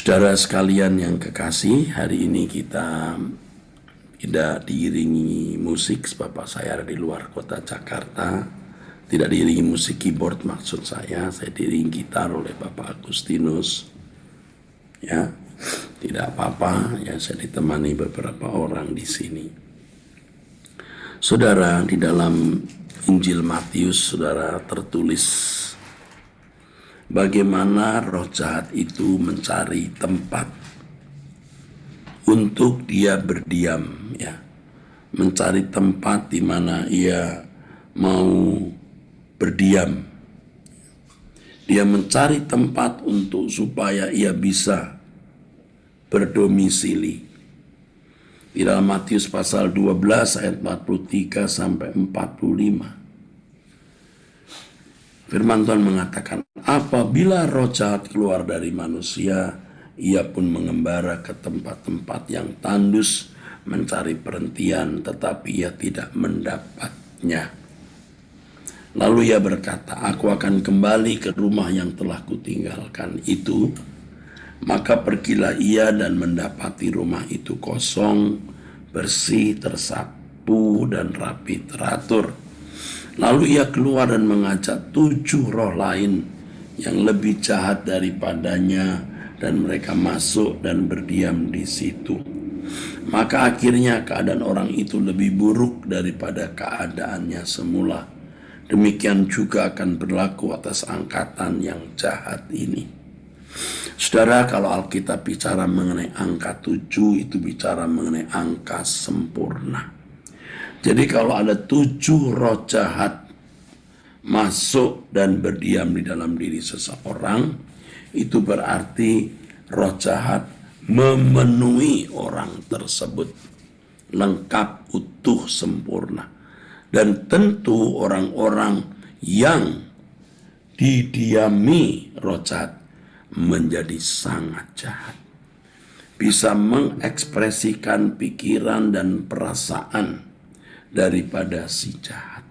Saudara sekalian yang kekasih, hari ini kita tidak diiringi musik sebab saya ada di luar kota Jakarta. Tidak diiringi musik keyboard maksud saya diiringi gitar oleh Bapak Agustinus. Ya, tidak apa-apa, ya saya ditemani beberapa orang di sini. Saudara, di dalam Injil Matius, saudara, tertulis bagaimana roh jahat itu mencari tempat untuk dia berdiam, ya, mencari tempat di mana ia mau berdiam. Dia mencari tempat untuk supaya ia bisa berdomisili. Di dalam Matius pasal 12 ayat 43 sampai 45. Firman Tuhan mengatakan, apabila roh jahat keluar dari manusia, ia pun mengembara ke tempat-tempat yang tandus, mencari perhentian, tetapi ia tidak mendapatnya. Lalu ia berkata, aku akan kembali ke rumah yang telah kutinggalkan itu. Maka pergilah ia dan mendapati rumah itu kosong, bersih, tersapu, dan rapi teratur. Lalu ia keluar dan mengajak 7 roh lain yang lebih jahat daripadanya, dan mereka masuk dan berdiam di situ. Maka akhirnya keadaan orang itu lebih buruk daripada keadaannya semula. Demikian juga akan berlaku atas angkatan yang jahat ini. Saudara, kalau Alkitab bicara mengenai angka 7, itu bicara mengenai angka sempurna. Jadi kalau ada 7 roh jahat masuk dan berdiam di dalam diri seseorang, itu berarti roh jahat memenuhi orang tersebut, lengkap, utuh, sempurna. Dan tentu orang-orang yang didiami roh jahat menjadi sangat jahat. Bisa mengekspresikan pikiran dan perasaan daripada si jahat.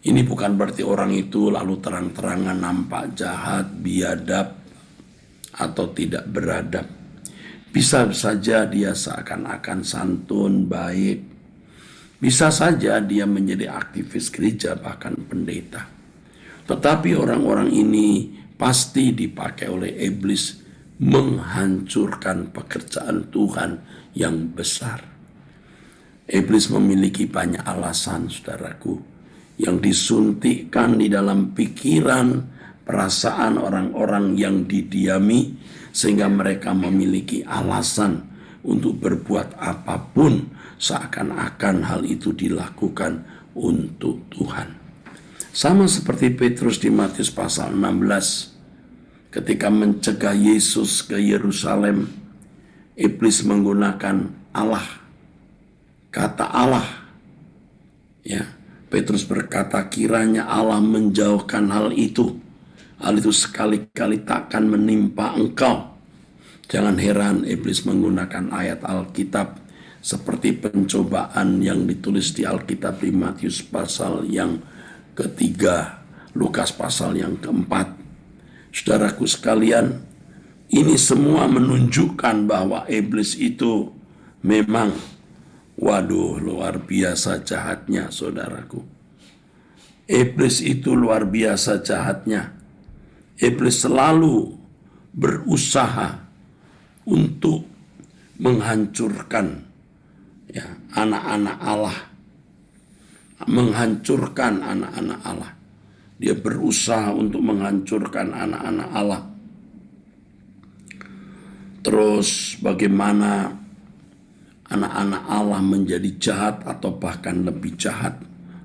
Ini bukan berarti orang itu lalu terang-terangan nampak jahat, biadab, atau tidak beradab. Bisa saja dia seakan-akan santun, baik. Bisa saja dia menjadi aktivis gereja, bahkan pendeta. Tetapi orang-orang ini pasti dipakai oleh iblis menghancurkan pekerjaan Tuhan yang besar. Iblis memiliki banyak alasan, saudaraku, yang disuntikkan di dalam pikiran, perasaan orang-orang yang didiami, sehingga mereka memiliki alasan untuk berbuat apapun, seakan-akan hal itu dilakukan untuk Tuhan. Sama seperti Petrus di Matius pasal 16, ketika mencegah Yesus ke Yerusalem, iblis menggunakan Allah, kata Allah. Ya, Petrus berkata, kiranya Allah menjauhkan hal itu. Hal itu sekali-kali takkan menimpa engkau. Jangan heran iblis menggunakan ayat Alkitab seperti pencobaan yang ditulis di Alkitab di Matius pasal yang ketiga, Lukas pasal yang keempat. Saudaraku sekalian, ini semua menunjukkan bahwa iblis itu memang, waduh, luar biasa jahatnya, saudaraku. Iblis itu luar biasa jahatnya. Iblis selalu berusaha untuk menghancurkan, ya, anak-anak Allah. Menghancurkan anak-anak Allah. Dia berusaha untuk menghancurkan anak-anak Allah. Terus bagaimana anak-anak Allah menjadi jahat atau bahkan lebih jahat.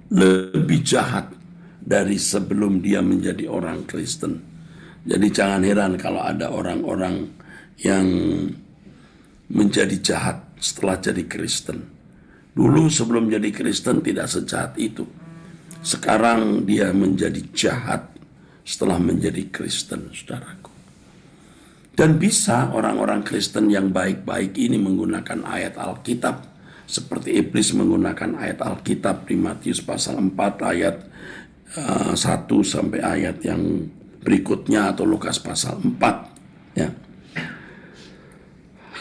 Lebih jahat dari sebelum dia menjadi orang Kristen. Jadi jangan heran kalau ada orang-orang yang menjadi jahat setelah jadi Kristen. Dulu sebelum jadi Kristen tidak sejahat itu. Sekarang dia menjadi jahat setelah menjadi Kristen, saudaraku. Dan bisa orang-orang Kristen yang baik-baik ini menggunakan ayat Alkitab. Seperti iblis menggunakan ayat Alkitab di Matius pasal 4 ayat 1 sampai ayat yang berikutnya, atau Lukas pasal 4. Ya.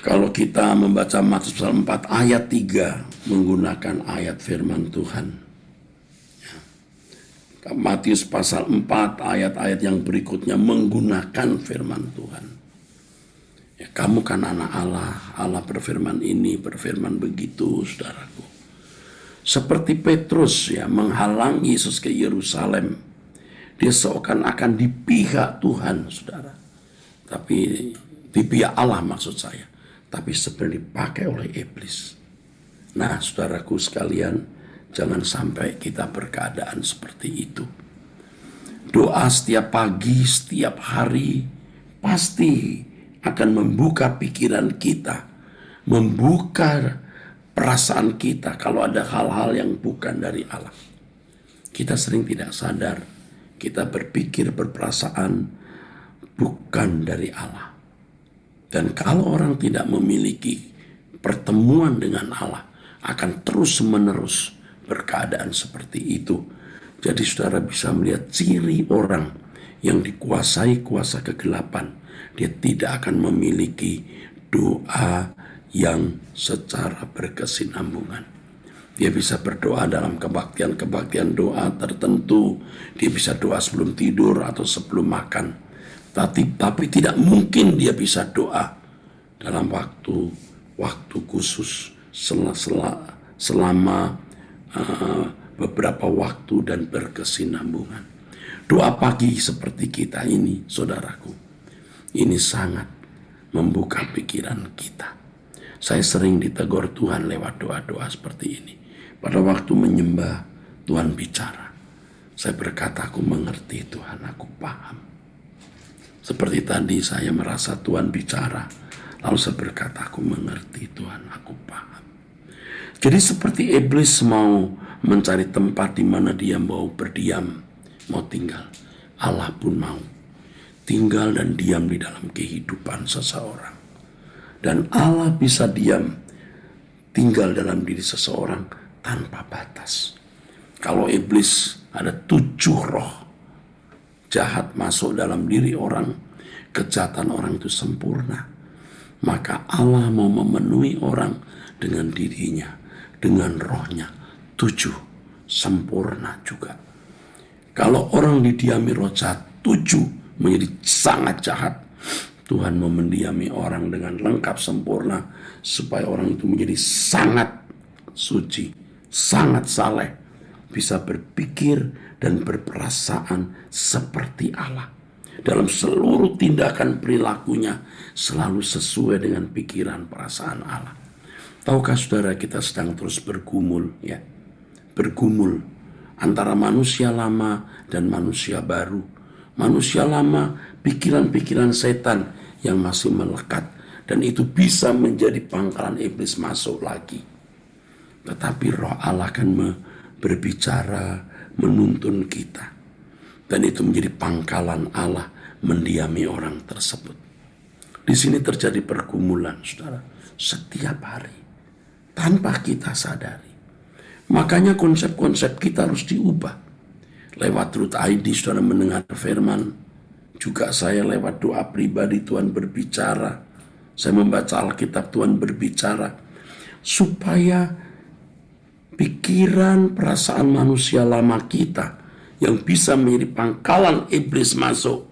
Kalau kita membaca Matius pasal 4 ayat 3 menggunakan ayat firman Tuhan. Matius pasal 4 ayat-ayat yang berikutnya menggunakan firman Tuhan. Ya, kamu kan anak Allah, Allah berfirman ini, berfirman begitu, saudaraku. Seperti Petrus ya menghalangi Yesus ke Yerusalem. Dia seakan-akan di pihak Tuhan, saudara. Tapi di pihak Allah maksud saya. Tapi sebenarnya dipakai oleh iblis. Nah, saudaraku sekalian, jangan sampai kita berkeadaan seperti itu. Doa setiap pagi, setiap hari, pasti akan membuka pikiran kita, membuka perasaan kita kalau ada hal-hal yang bukan dari Allah. Kita sering tidak sadar, kita berpikir, berperasaan bukan dari Allah. Dan kalau orang tidak memiliki pertemuan dengan Allah, akan terus-menerus berkeadaan seperti itu. Jadi saudara bisa melihat ciri orang yang dikuasai kuasa kegelapan. Dia tidak akan memiliki doa yang secara berkesinambungan. Dia bisa berdoa dalam kebaktian-kebaktian doa tertentu. Dia bisa doa sebelum tidur atau sebelum makan. Tapi tidak mungkin dia bisa doa dalam waktu khusus selama beberapa waktu dan berkesinambungan. Doa pagi seperti kita ini, saudaraku, ini sangat membuka pikiran kita. Saya sering ditegur Tuhan lewat doa-doa seperti ini. Pada waktu menyembah, Tuhan bicara. Saya berkata, aku mengerti Tuhan, aku paham. Seperti tadi saya merasa Tuhan bicara. Lalu saya berkata, aku mengerti Tuhan, aku paham. Jadi seperti iblis mau mencari tempat di mana dia mau berdiam, mau tinggal. Allah pun mau tinggal dan diam di dalam kehidupan seseorang. Dan Allah bisa diam, tinggal dalam diri seseorang tanpa batas. Kalau iblis ada 7 roh jahat masuk dalam diri orang, kejahatan orang itu sempurna. Maka Allah mau memenuhi orang dengan dirinya, dengan rohnya. 7 sempurna juga. Kalau orang didiami roh jahat, 7 menjadi sangat jahat. Tuhan mau mendiami orang dengan lengkap sempurna supaya orang itu menjadi sangat suci, sangat saleh, bisa berpikir dan berperasaan seperti Allah. Dalam seluruh tindakan perilakunya selalu sesuai dengan pikiran perasaan Allah. Tahukah saudara, kita sedang terus bergumul ya. Bergumul antara manusia lama dan manusia baru. Manusia lama, pikiran-pikiran setan yang masih melekat, dan itu bisa menjadi pangkalan iblis masuk lagi. Tetapi roh Allah akan berbicara, menuntun kita, dan itu menjadi pangkalan Allah mendiami orang tersebut. Di sini terjadi pergumulan, saudara, setiap hari tanpa kita sadari. Makanya konsep-konsep kita harus diubah. Lewat Truth ID saudara mendengar firman. Juga saya lewat doa pribadi Tuhan berbicara. Saya membaca Alkitab, Tuhan berbicara. Supaya pikiran perasaan manusia lama kita yang bisa menjadi pangkalan iblis masuk,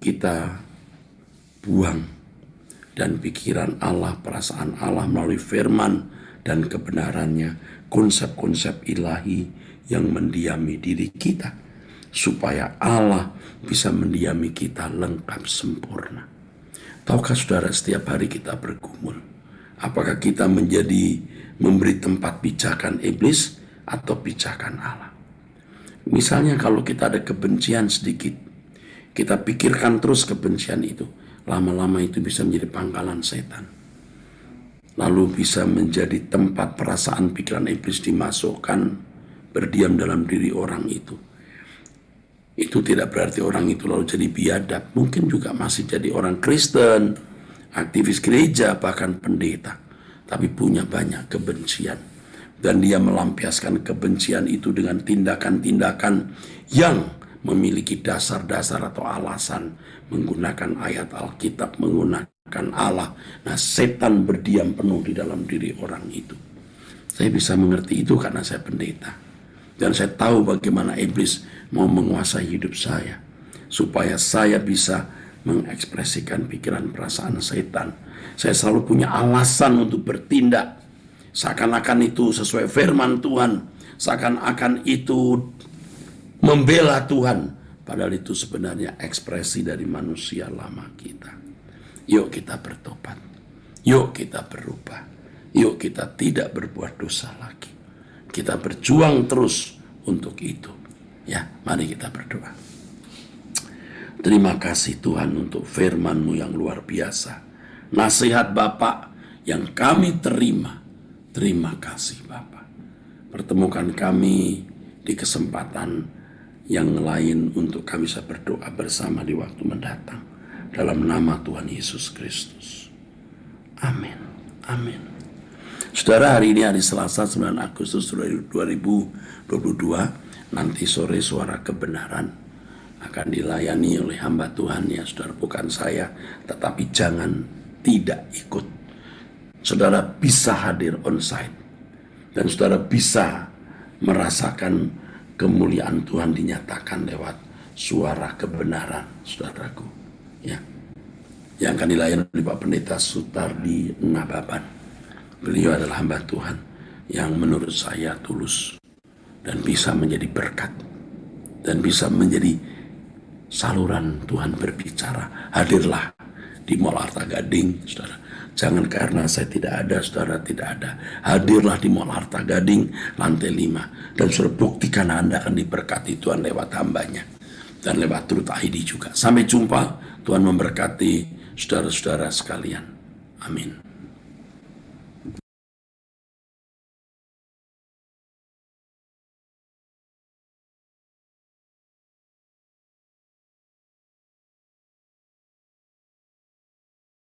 kita buang. Dan pikiran Allah, perasaan Allah melalui firman dan kebenarannya, konsep-konsep ilahi yang mendiami diri kita, supaya Allah bisa mendiami kita lengkap sempurna. Tahukah saudara, setiap hari kita bergumul. Apakah kita memberi tempat pijakan iblis atau pijakan Allah? Misalnya kalau kita ada kebencian sedikit, kita pikirkan terus kebencian itu. Lama-lama itu bisa menjadi pangkalan setan. Lalu bisa menjadi tempat perasaan pikiran iblis dimasukkan, berdiam dalam diri orang itu. Itu tidak berarti orang itu lalu jadi biadab. Mungkin juga masih jadi orang Kristen, aktivis gereja, bahkan pendeta. Tapi punya banyak kebencian. Dan dia melampiaskan kebencian itu dengan tindakan-tindakan yang memiliki dasar-dasar atau alasan menggunakan ayat Alkitab, menggunakan Allah. Nah, setan berdiam penuh di dalam diri orang itu. Saya bisa mengerti itu karena saya pendeta. Dan saya tahu bagaimana iblis mau menguasai hidup saya, supaya saya bisa mengekspresikan pikiran perasaan setan. Saya selalu punya alasan untuk bertindak, seakan-akan itu sesuai firman Tuhan, seakan-akan itu membela Tuhan, padahal itu sebenarnya ekspresi dari manusia lama kita. Yuk kita bertobat, yuk kita berubah, yuk kita tidak berbuat dosa lagi. Kita berjuang terus untuk itu. Ya, mari kita berdoa. Terima kasih Tuhan untuk firman-Mu yang luar biasa. Nasihat Bapak yang kami terima. Terima kasih Bapak. Pertemukan kami di kesempatan yang lain untuk kami bisa berdoa bersama di waktu mendatang. Dalam nama Tuhan Yesus Kristus. Amin. Amin. Saudara, hari ini hari Selasa 9 Agustus 2022. Nanti sore Suara Kebenaran akan dilayani oleh hamba Tuhan ya saudara, bukan saya. Tetapi jangan tidak ikut. Saudara bisa hadir onsite. Dan saudara bisa merasakan kemuliaan Tuhan dinyatakan lewat Suara Kebenaran, saudaraku. Ya, yang akan dilayani oleh Pak Pendeta Sutardi Nababan. Beliau adalah hamba Tuhan yang menurut saya tulus dan bisa menjadi berkat dan bisa menjadi saluran Tuhan berbicara. Hadirlah di Mall Arta Gading, saudara. Jangan karena saya tidak ada, saudara tidak ada. Hadirlah di Mall Arta Gading, lantai 5. Dan saudara buktikan Anda akan diberkati Tuhan lewat hambanya. Dan lewat Truth ID juga. Sampai jumpa, Tuhan memberkati saudara-saudara sekalian. Amin.